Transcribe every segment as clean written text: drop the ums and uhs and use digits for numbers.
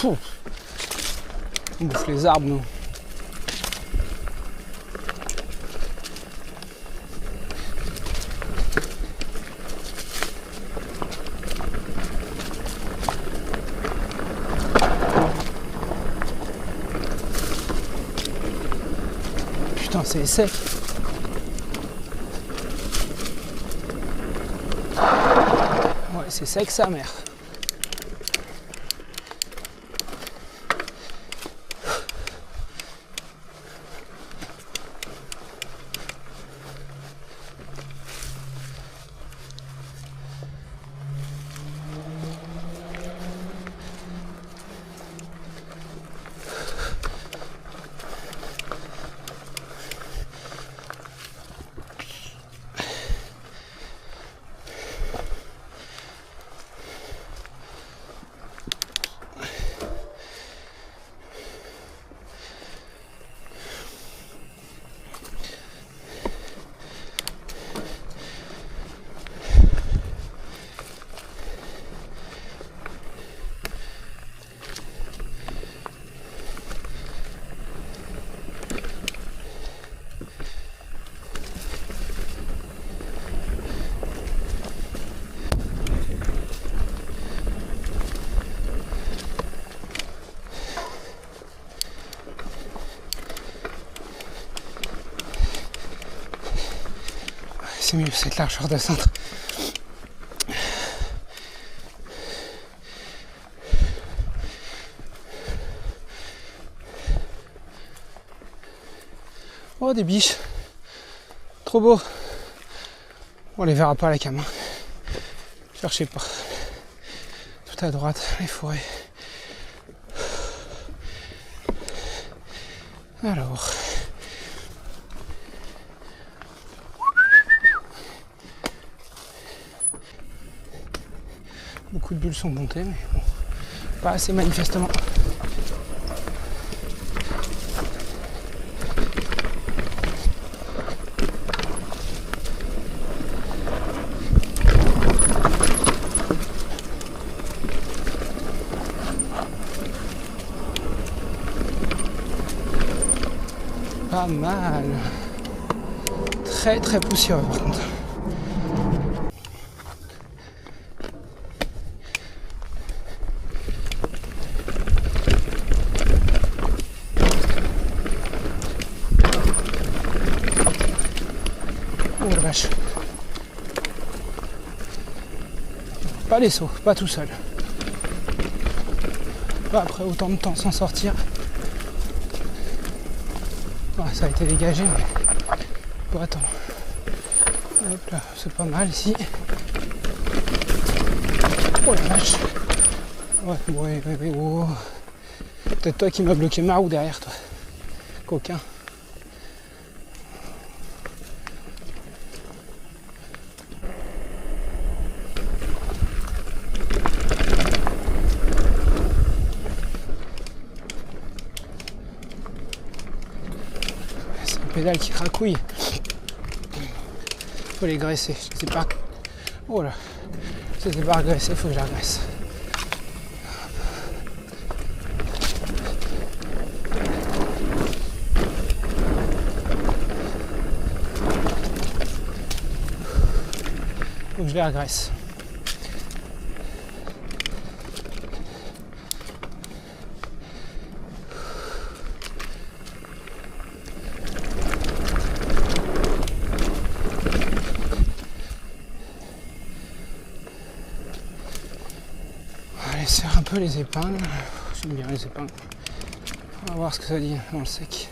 On bouffe les arbres, nous. Putain, c'est sec. Ouais, c'est sec sa mère. C'est mieux cette largeur de centre. Oh, des biches. Trop beau. On les verra pas à la cam. Cherchez pas. Tout à droite, les forêts. Alors. Beaucoup de bulles sont montées, mais bon, pas assez manifestement. Pas mal. Très très poussiéreux par contre. Pas les sauts, pas tout seul. Pas après autant de temps sans sortir. Ouais, ça a été dégagé, mais bon, attends. Hop là, c'est pas mal ici. Oh la vache. Ouais, oh. Peut-être toi qui m'as bloqué ma roue derrière toi. Coquin. Pédale qui cracouille. Faut les graisser. Je sais pas. Oh là. Je sais pas regresser, faut que je la graisse. Faut que je les regraisse. Serre un peu les épingles. J'aime bien les épingles. On va voir ce que ça dit dans le sec.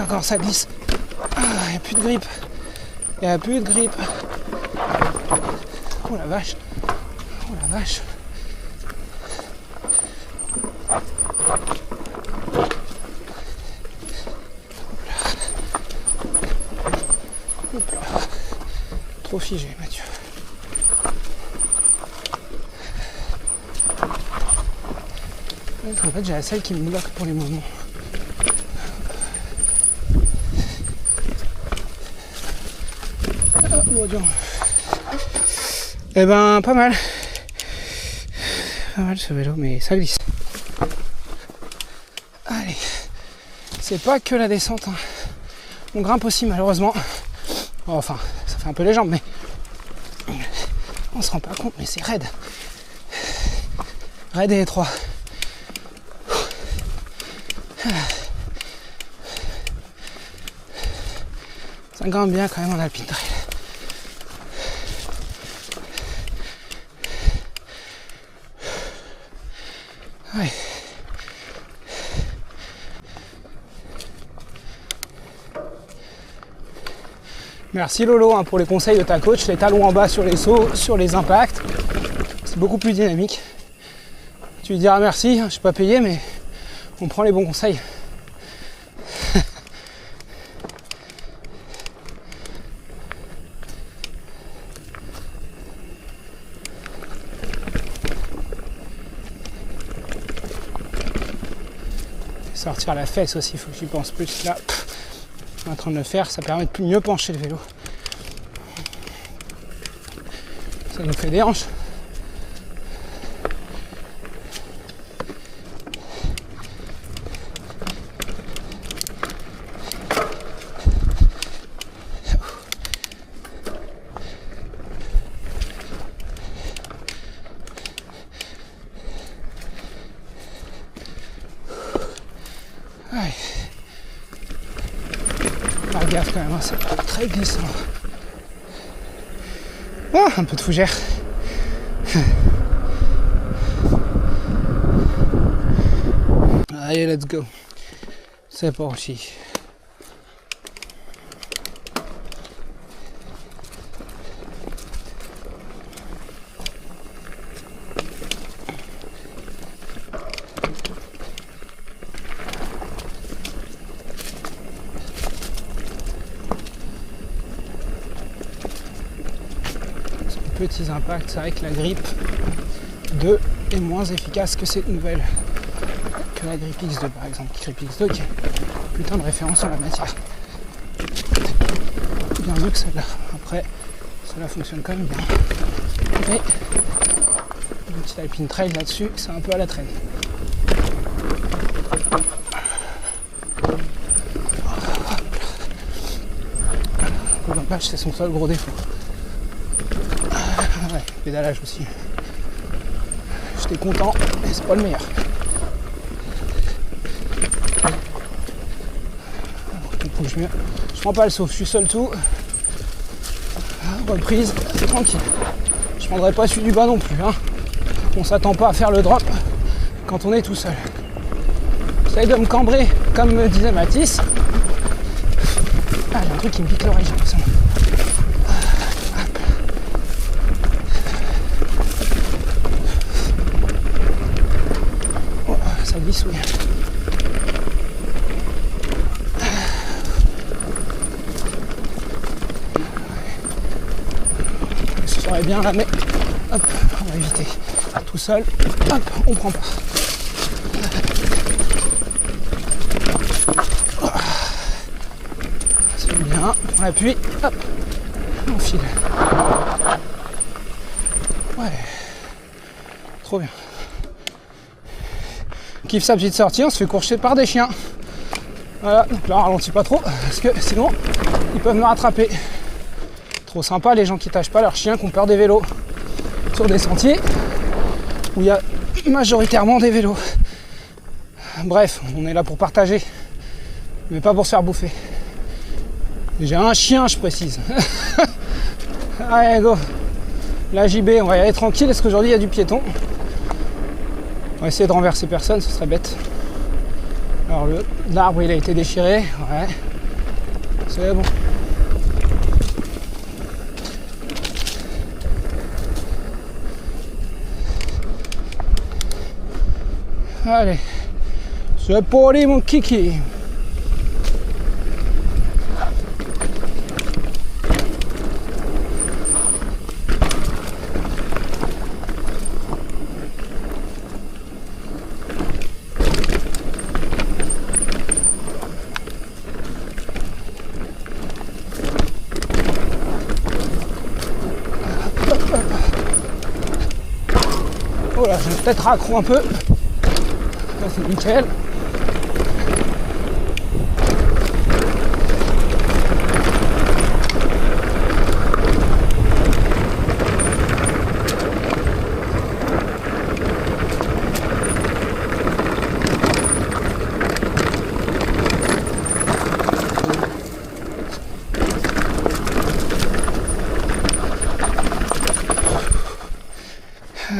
Encore ça glisse. Ah, il n'y a plus de grippe. Il n'y a plus de grippe. Oh la vache. Oh la vache. Hop là. Trop figé, Mathieu. En fait, j'ai la selle qui me bloque pour les mouvements. Oh, bon, Dieu. Eh ben, pas mal. Pas mal ce vélo, mais ça glisse. Allez. C'est pas que la descente. Hein. On grimpe aussi, malheureusement. Oh, enfin, ça fait un peu les jambes, mais on se rend pas compte, mais c'est raide. Raide et étroit. Ça grimpe bien quand même en alpine trail. Ouais. Merci Lolo hein, pour les conseils de ta coach, les talons en bas sur les sauts, sur les impacts. C'est beaucoup plus dynamique. Tu lui diras merci, hein, je suis pas payé mais on prend les bons conseils. Sortir la fesse aussi, il faut que j'y pense plus. Là, je suis en train de le faire, ça permet de mieux pencher le vélo. Ça nous fait des hanches. Ouais. La gaffe quand même, hein, c'est très glissant. Ah, un peu de fougère. Allez, let's go. C'est parti. Petits impacts, c'est vrai que la grippe 2 est moins efficace que cette nouvelle, que la grippe X2 par exemple. Grippe X2 qui est putain de référence en la matière. Bien mieux que celle-là. Après, celle-là fonctionne quand même bien. Mais une petite alpine trail là-dessus, c'est un peu à la traîne. Le dampage, c'est son seul gros défaut. Ouais, pédalage aussi. J'étais content, mais c'est pas le meilleur. Je prends pas le saut, je suis seul tout. Reprise, tranquille. Je prendrai pas celui du bas non plus. Hein. On s'attend pas à faire le drop quand on est tout seul. J'essaye de me cambrer, comme me disait Mathis. Ah, il y a un truc qui me pique l'oreille, j'ai l'impression. Ça glisse, oui. Ce serait bien là, mais hop, on va éviter. Tout seul, hop, on prend pas. C'est bien, on appuie, hop, on file. Ouais, trop bien. On kiffe sa petite sortie, on se fait courser par des chiens. Voilà, donc là on ralentit pas trop, parce que sinon ils peuvent me rattraper. Trop sympa les gens qui tâchent pas leurs chiens, qui ont peur des vélos. Sur des sentiers où il y a majoritairement des vélos. Bref, on est là pour partager, mais pas pour se faire bouffer. J'ai un chien, je précise. Allez, go. La JB, on va y aller tranquille, parce qu'aujourd'hui il y a du piéton. On va essayer de renverser personne, ce serait bête. Alors l'arbre il a été déchiré, ouais. C'est bon. Allez, c'est pour aller mon kiki. Voilà, je vais peut-être raccro un peu. Là, c'est nickel.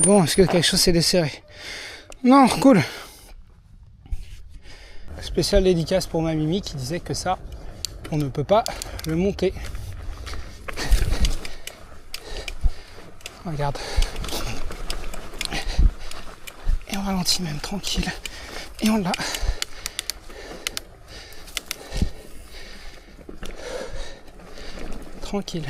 Bon, est-ce que quelque chose s'est desserré? Non, cool. Spécial dédicace pour ma Mimi qui disait que ça, on ne peut pas le monter. Regarde. Et on ralentit même, tranquille. Et on l'a. Tranquille.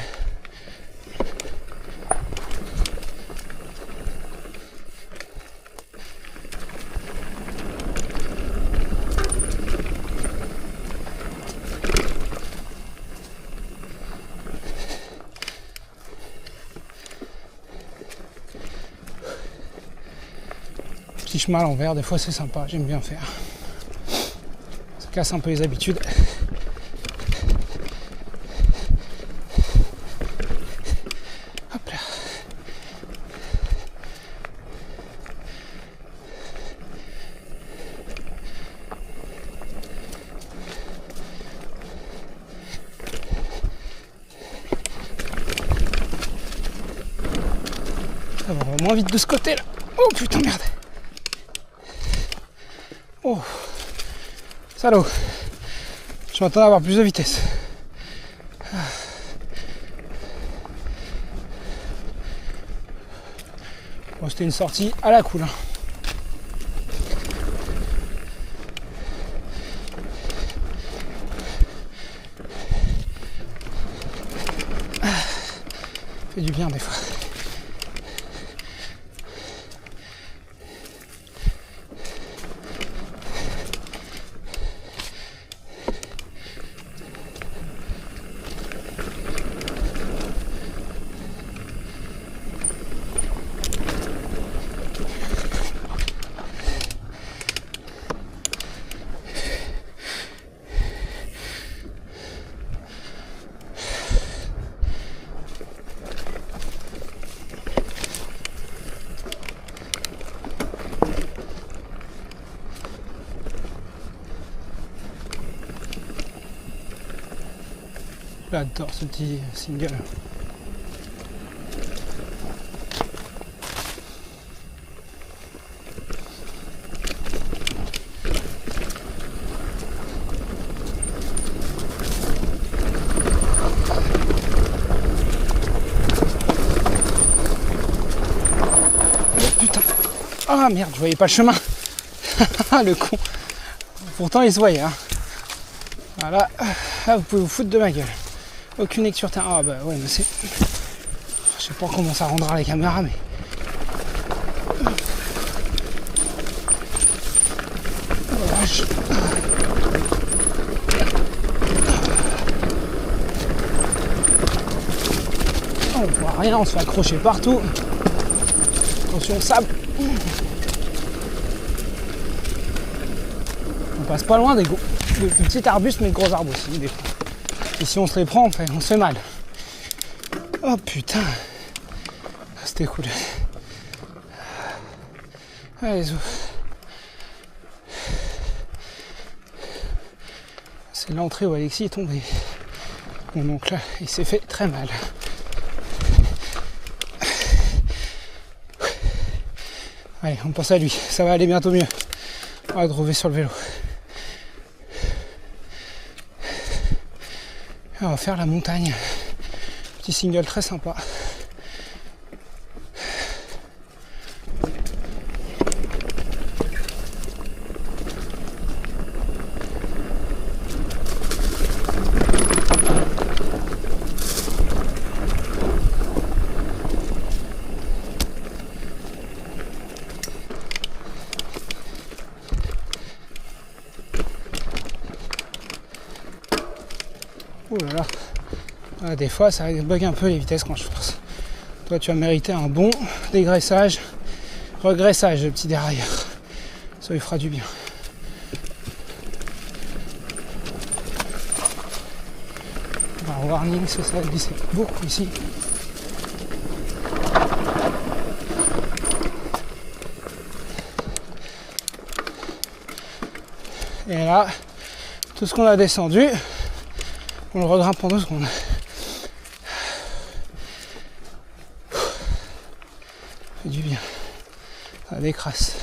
Petit chemin à l'envers, des fois c'est sympa, j'aime bien faire. Ça casse un peu les habitudes. Hop là. Ça va moins vite de ce côté là. Oh putain merde. Oh, salaud. Je m'attendais à avoir plus de vitesse. Bon, c'était une sortie à la cool. Fait du bien des fois. J'adore ce petit single. Oh putain. Ah merde, je voyais pas le chemin. Le con. Pourtant il se voyait. Hein. Voilà. Là vous pouvez vous foutre de ma gueule. Aucune lecture terre. Ah bah ouais mais c'est. Je sais pas comment ça rendra les caméras mais. On voit rien, on se fait accrocher partout. Attention sable. On passe pas loin des petits arbustes mais de gros arbres aussi des fois. Et si on se les prend, on se fait mal. Oh putain. C'était cool. Allez, zo. C'est l'entrée où Alexis est tombé. Mon oncle là, il s'est fait très mal. Allez, on pense à lui. Ça va aller bientôt mieux. On va le trouver sur le vélo. On va faire la montagne. Petit single très sympa. Ouh là là. Ah, des fois, ça bug un peu les vitesses quand je force. Toi, tu as mérité un bon dégraissage, regraissage, le petit dérailleur. Ça lui fera du bien. Alors, warning, ça glisse beaucoup ici. Et là, tout ce qu'on a descendu, on le regrimpe en 2 secondes. Ça fait du bien. Ça décrasse.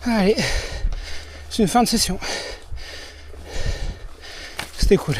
Allez, c'est une fin de session. C'était cool.